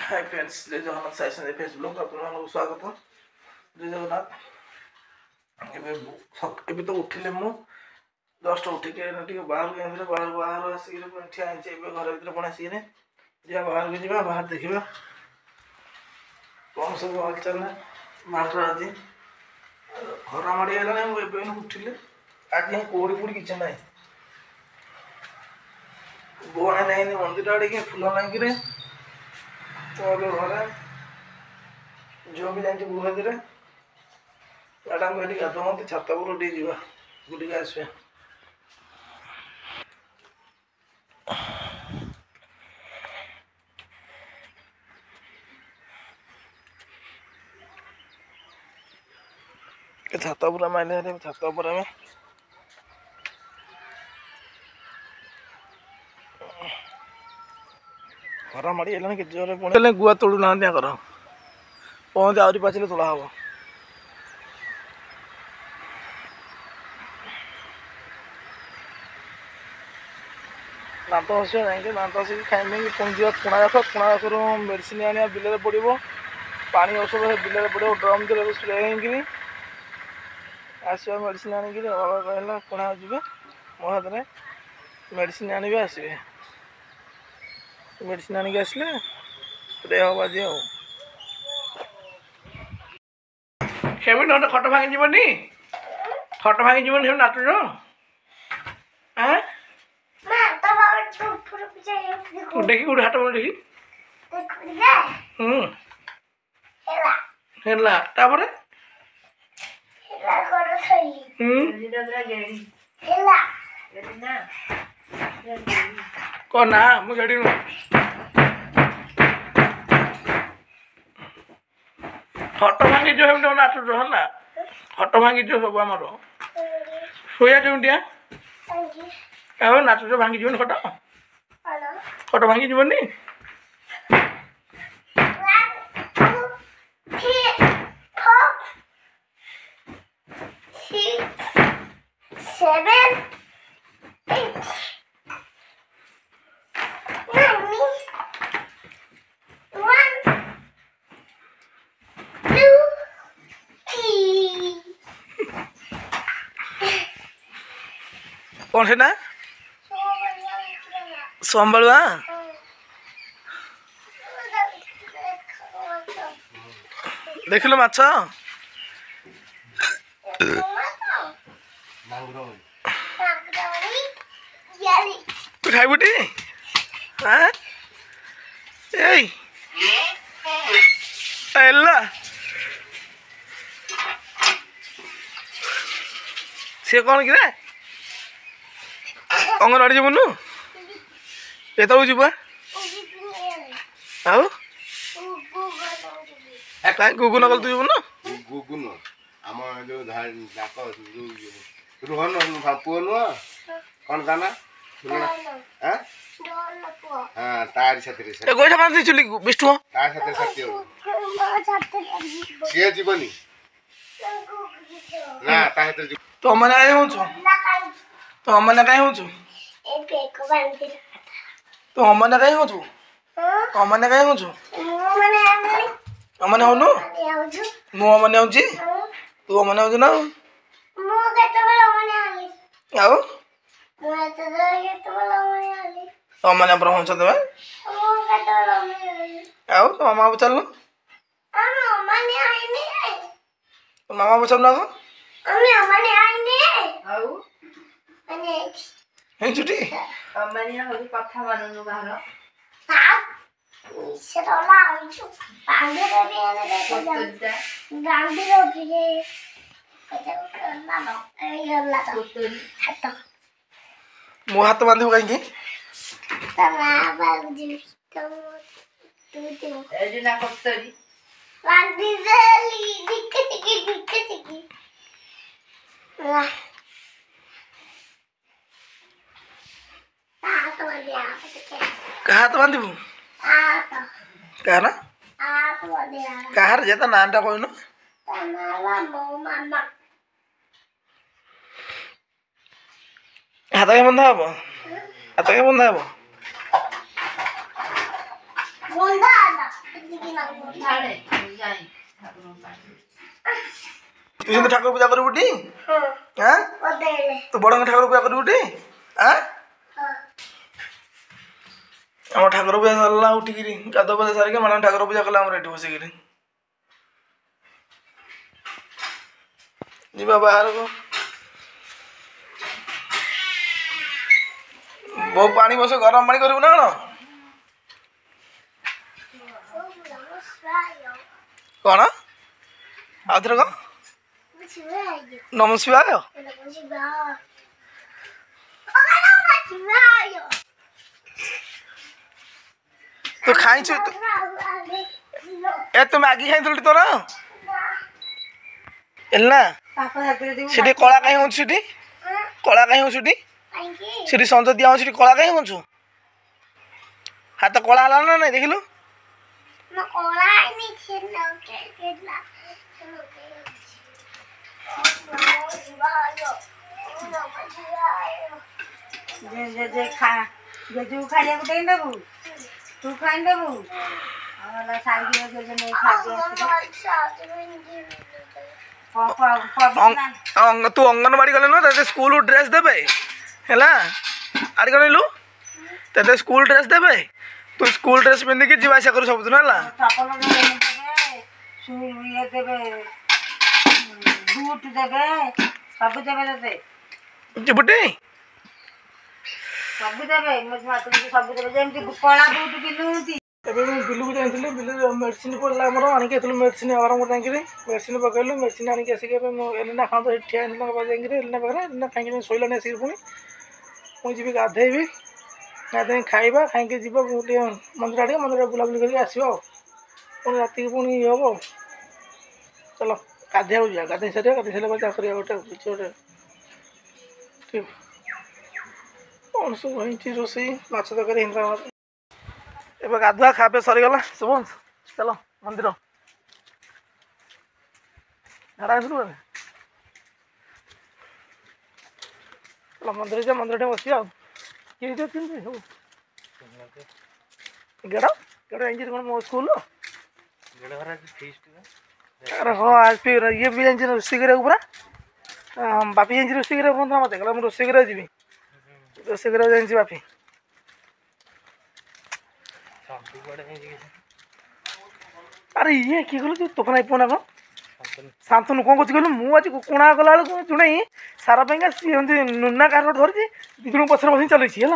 Hi friends, जय Jagannath Sai Sanjay Facebook आपको स्वागत। जय जगन्नाथ। एबे तो उठिले मु जस्ट उठिके बाहर आसिक ठिया घर भर पुणी आसिक जा बाहर को जा बाहर देखा कौन सब हालचाल ना बाहर आज खरा माड़गला उठिले आज कौड़ी कौड़ी किसी ना गोणे नहीं मंदिर आड़े फुल लाइक तो घर झील भी जाए गुहादी मैडम ये गाधुआ छात पर जा बुलिक आस छात पर माइले छात पर खरा माड़ी है कि जोरे गुआ तोड़ू ना पहुँच आहरी पाचिले तोड़ा हम दात हस जाए दात हसिक खाई पुणी जा कोणाकर मेडिसिन आने बिल पड़ो पानी औषध बिल पड़ो ड्रम दिल स्प्रे आसवा मेडिसिन आनिक बाबा कहला कोणा जी मो हाथ में मेडिसिन आने आसवे मेडिसिन आनिक आसले स्प्रे हम आज सेमी ना खट भांगी जीवनी खट भांगी जीवन से नाचुच देखी गोटे हाथ बोल देखी तापर कना मुझे खट भांगी जो नाचुच है खट भांगी सब आम शोया जमिया नाचुच भांगी जीवन खट खट भांगी जीवनी कौन है ना सोमबलुआ देख लो माछ तू खाइबुटी हाँ सी कौन कि अंगनवाड़ी जीवनु एत जीव कहीं गुगु नकल तू जीवन गुगुन आम जो रोहन पुओ नुह कौन ता ना हाँ तारी साथी गोइठा बांधी चुली विष्णु तार साथी साथी सी जीवनी ना तार तो मैंने आए हूँ तो मैंने कहीं हूँ तो मैंने कहीं हूँ मैंने कहीं हूँ मैंने हो मु मैंने हूँ तू मैंने हूँ ना आओ तो मैंने पहुँच देवे आओ तो मामा चल मामा चल ना छुट्टी कथा मानु बाहर मो हाथ बांधु कहीं हाथ बांधबू कह कहार जे नाटा कहन हाथ के बंधा हम हाथ के बंधा हम ଛାଡେ ଯାଇ ଠାକୁରଙ୍କ ପାଖରେ तू सेमती ठाकुर पूजा करू टी हां तू बड़ ठाकुर पूजा करू टी हां हम ठाकुर पूजा सरला उठिकी गाध पूजा सारिके मैडम ठाकुर पूजा कला रेडी बसिकी जीवा बाहर को बहु पानी बस गरम पानी करू ना कौन आउथरे कौन नम शिवाय तो खाई ए तुम आगे खाई तोर एलना सीटी कला कहीं हूँ सीटी कला कहीं हूँ सीटी सीटी सन्ज दिया सीटी कला कहीं हूँ हाथ कला है ना नहीं देखिलु जेजू खाइए देई देबू तू खाई देबू और साइड में जेजू नहीं खा तू अंगनवाड़ी गले नु ते स्कूल ड्रेस देबे हैला आड़ी गलु ते स्कूल ड्रेस देबे तू स्कूल ड्रेस पिंधि के जीवा से करू सब दिन हैला चप्पल देबे शू ये देबे बूट देबे सब देबे देबे बुटे सब देबे मो मातु सब देबे जेमति कला बूट पिनुती तबे मैं बिल्लू को जाइथिले बिल्लू मेडिसिन पड़ला हमर आनी के मेडिसिन आवर मो जांगी मेडिसिन पकैलु मेडिसिन आनी के आसी के एलना खान तो ठिया एलना के जांगी एलना पकरे एलना खाई सोइला ने आसी पुनी मु जीबी गाधेबी गाधे खाइबा खाई के जीबा बुली मंदिर बुला बुली करके आसीबो पुनी राति के पुनी होबो चलो गाधे हो जा गाधे सरे बचा करिया गोटे गोटे ठीक कौन सब वही रोसई माछ तक एवं गाधुआ खापे सरीगला शुभ चलो मंदिर झाड़ा चलो मंदिर जा मंदिर बस सब गेड़ गेड़ इंजन कौन मो स्कूल अरे हाँ आज फिर ये भी जानी रोषे कर पूरा बापी जानी रोषे कर मत कहला मुझे रोषे कर जी रोषे कर जानी बापी अरे ये कि कहलु तोफान आईपना कौन शांतनु कौन कह कहलु मुझे कुणा गला जुड़े सारा सी नुना कार धरी दी जन पचर बस चलती है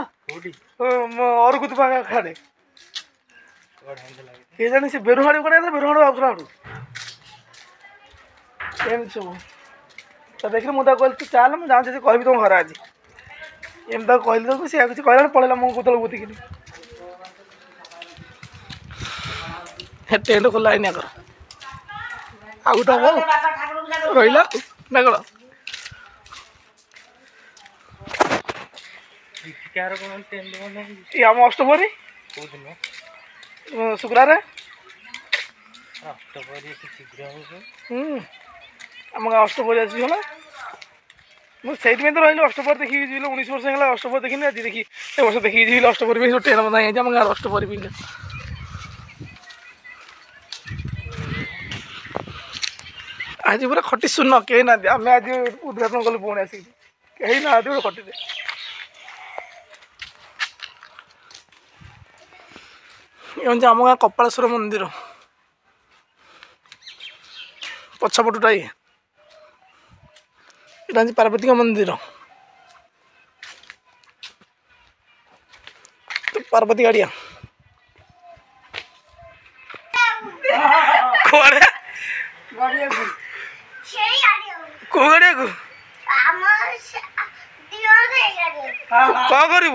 और कुछ खाड़े किए जानी से बेरुहाड़ी कौन बेरुहाड़ आउला सब तो देख मुझे कहली तू चल मुझे जाऊँ कह तुम घर आज एम कहली तो सी किसी कहला पड़ेगा मुझे कतल बुतिकी टेंट खोला है कर आउट हम रहा ना कौन ये आम अष्टपरी शुक्रार आम गाँव अष्टपरी आसगला मुझे तो रही अष्टपरी देखी 19 वर्ष है अष्टपरी देखनी आज देखी ए वर्ष देखी अष्टपरी भी ट्रेन बना आम गाँव अष्टपरी पिंड आज पूरा खटी शून्य कहीं ना आम आज उद्घाटन कलु पुणी आसिक कहीं ना गोटे खटी ये आम गाँ कपालेश्वर मंदिर पछपटा ये पार्वती का मंदिर पार्वती गाड़िया को गाड़िया को कौन करू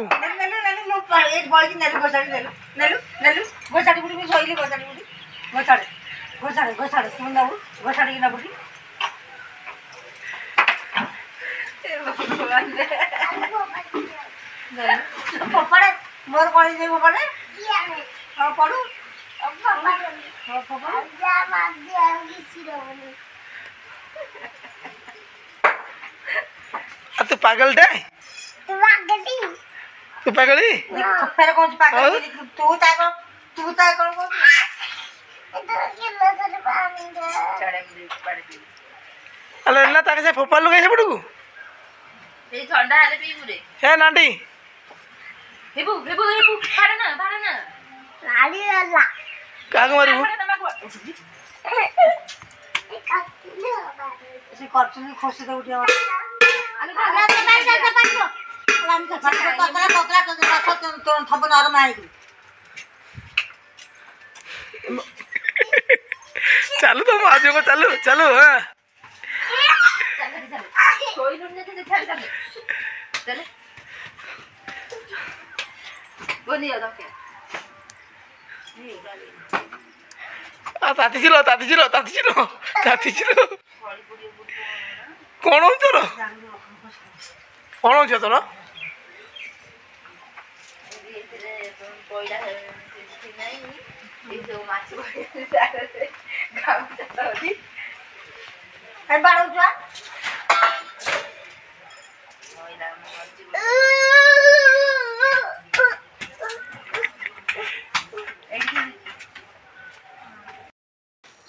मोर कौन पड़े पड़ू तू पागल टे तू पागली फिर कौन पागल तू ता कौन अरे ना ताके से फोपाल लगे से पड़ू ए ठंडा हेले पीबू रे हे नांडी हेबू हेबू हेबू पारे ना काग मारू से करछन खोसी दे उठिया अरे पानी जा पानी लाम से पकड़ा तो थप नरम आएगी चालू तो आज को चालू चालू हां कोई रूम जाते चल चल चले बोली आ दके ताती चिलो कौन हो तोर कौन हो तोर ए बाड़ो जा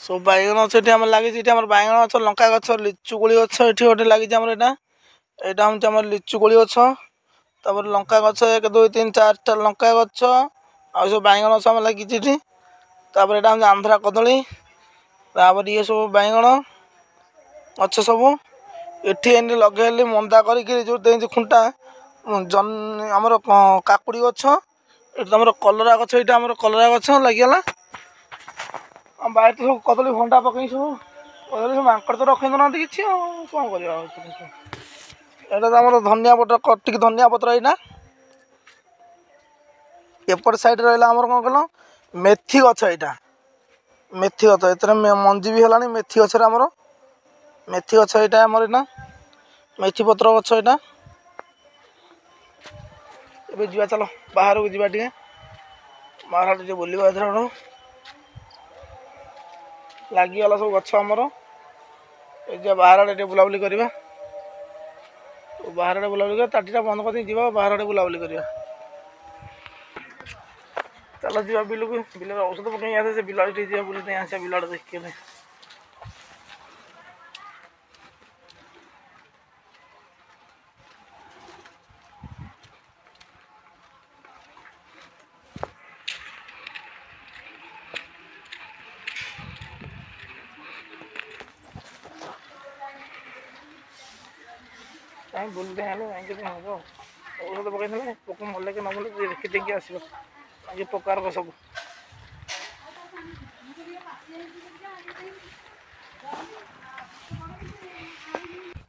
सब बैगन अच्छे लगी बैगन गच लंका गच लिचु कोड़ी गच ये गोटे लगी यहाँ हूँ लिचु कोड़ी गच तापर लंका गच 1 2 3 4टा लंका गच आ सब बैगन गच लगी तापर हूँ आंध्रा कदली तापर ये सब बैगन गच सब ये लगे मंदा कर जो खुंटा जन आमर काकुड़ी गच ये तुम कलरा गच ये कलरा गच लगे बाहर तो सब कदली भंडा पकई सब कदली सब मांकड़ तो रखे ना कि कौन कर धनिया पत्र कटिक धनिया पत्र यहाँ एपट साइड रहा कौन कल मेथी गछ यहाँ मेथी गछ ये मंजी भी है मेथी गचर आमर मेथी गछ यहाँ आमर यहाँ मेथी पत्र गछ यहाँ ए जा चलो बाहर को जा बाहर टे बुलवा एथर लगिगला सब गछ आमर ये बाहर आड़े बुलाबुली करवा बाहर आड़े बुलाबुली कर ताटीटा बंद कर जा बाहर आड़े बुलाबुली करवा चलो जा बिल को बिल औषध पकई आसे से बिल जा बुलते आसे बिल देखिए कहीं बुलते हैं हम औषध पकई पोक मरले कि न मरले देखी देखिए आसो ये प्रकार का सब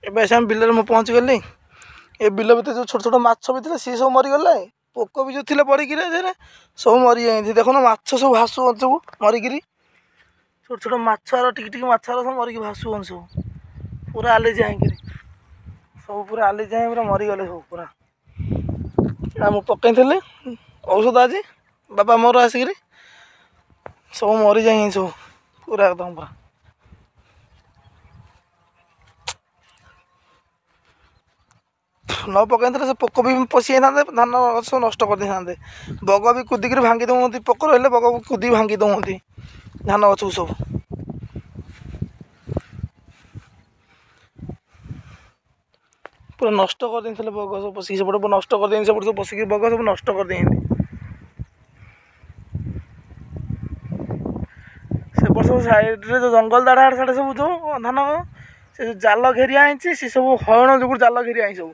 एवं बिल में पहुँच गली ये बिल भर जो छोट छोट माछ भी थे सी सब मरीगले पोक भी जो थे पड़क सब मरी जाए देख ना माछ सब भासुन सब मरिकी छोट छोट माछर टिक टिक माछर सब मरिकी भासुन सब पूरा आली जाए सब पूरा आली जाए पूरा मरीगले सब पूरा मुझे पकई औषध आज बाबा मोर आसिक सब मरी जाए सब पूरा एकदम पूरा न पकई से पोक भी पशि था धान गछ नष्ट कर दे बग भी कुदिक भांगी दौंती पोक रही बग कुदी भांगी दौंती धान गछ सब पूरा नष्ट कर देते बग सब पशिक सेपटे नष्ट कर देते सब पशिक बग सब नष्ट कर देते सेपट सब साइड जो जंगल दाड़ा साढ़े सब जो धान से जाल घेरिया सी सब हरण जो जाल घेरिया सब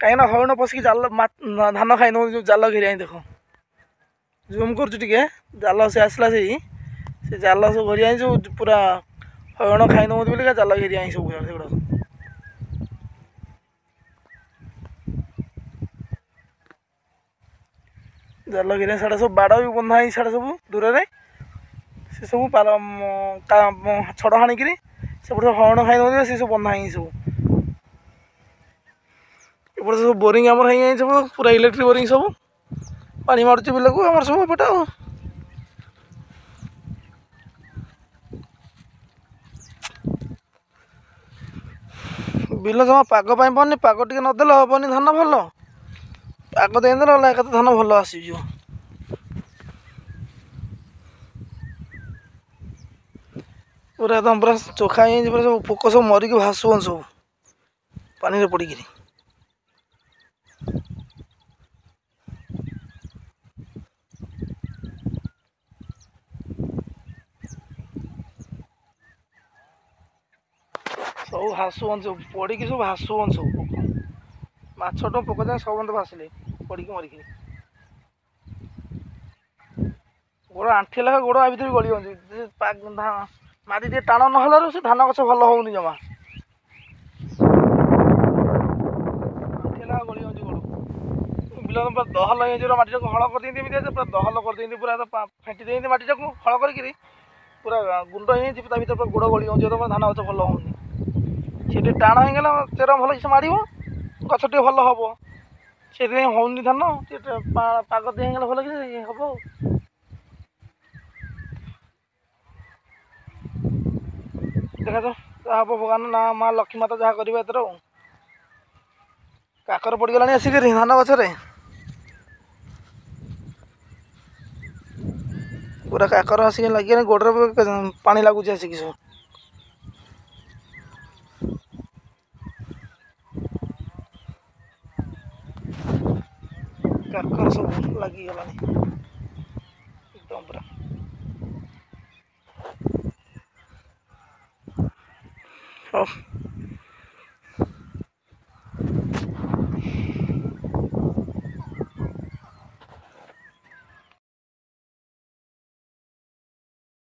कहीं हरण पशिक जाल धान खाई दौर जो जाल घेरिया देख जूम कर जाल से आसला से जाल सब घेरिया जो पूरा हरण खाई दौर बोलिका जाल घेरिया सब सेगुड़ा जाल घेरिया साढ़े सब बाड़ भी बंधा है साढ़े सब दूर से सब छड़ हाणिक सेपटे हरण खाई दौर से सब बंधा है सब एपटे सब बोरिंग आमर है सब पूरा इलेक्ट्रिक बोरिंग सब पानी मारुच बिल को आम सब एपटे बिल जमा पाग पानी पाग टे नदेल हेनी धान भल पाग देदेल एक धान भल आस पूरा एकदम पूरा चोखा ही पूरा सब पोक सब मरिक भासुन सब पानी रे पड़ी सब भासुन सब पड़ी सब भासुन सब पोक माछ टो पोक जाए सब बंद भासिले पड़ी मरिक गोड़ आंठी लगा गोड़ आ भर गली माटी टे टाण ना से धान गछ भल होनी जमा आंठी लगा गली गोड़ बिल पूरा दहल माटी हल कर पूरा दहल कर पूरा फेंटी देती माटी हल कर पूरा गुंड हो भर पूरा गोड़ गली तो धान गछ भल होनी से टाण होगला चेर भल से माड़ गछ टे भल हम से होनी धान पाग देगला भल हम देखा तो हम भगवान ना माँ लक्ष्मी माता जहाँ करेंगे एथर काकर पड़गला आसिक धान गचरे पूरा काकर आसिक लगे गोड़े पानी लगुच आसिक सब काकर सब लगिगला एकदम पूरा Oh.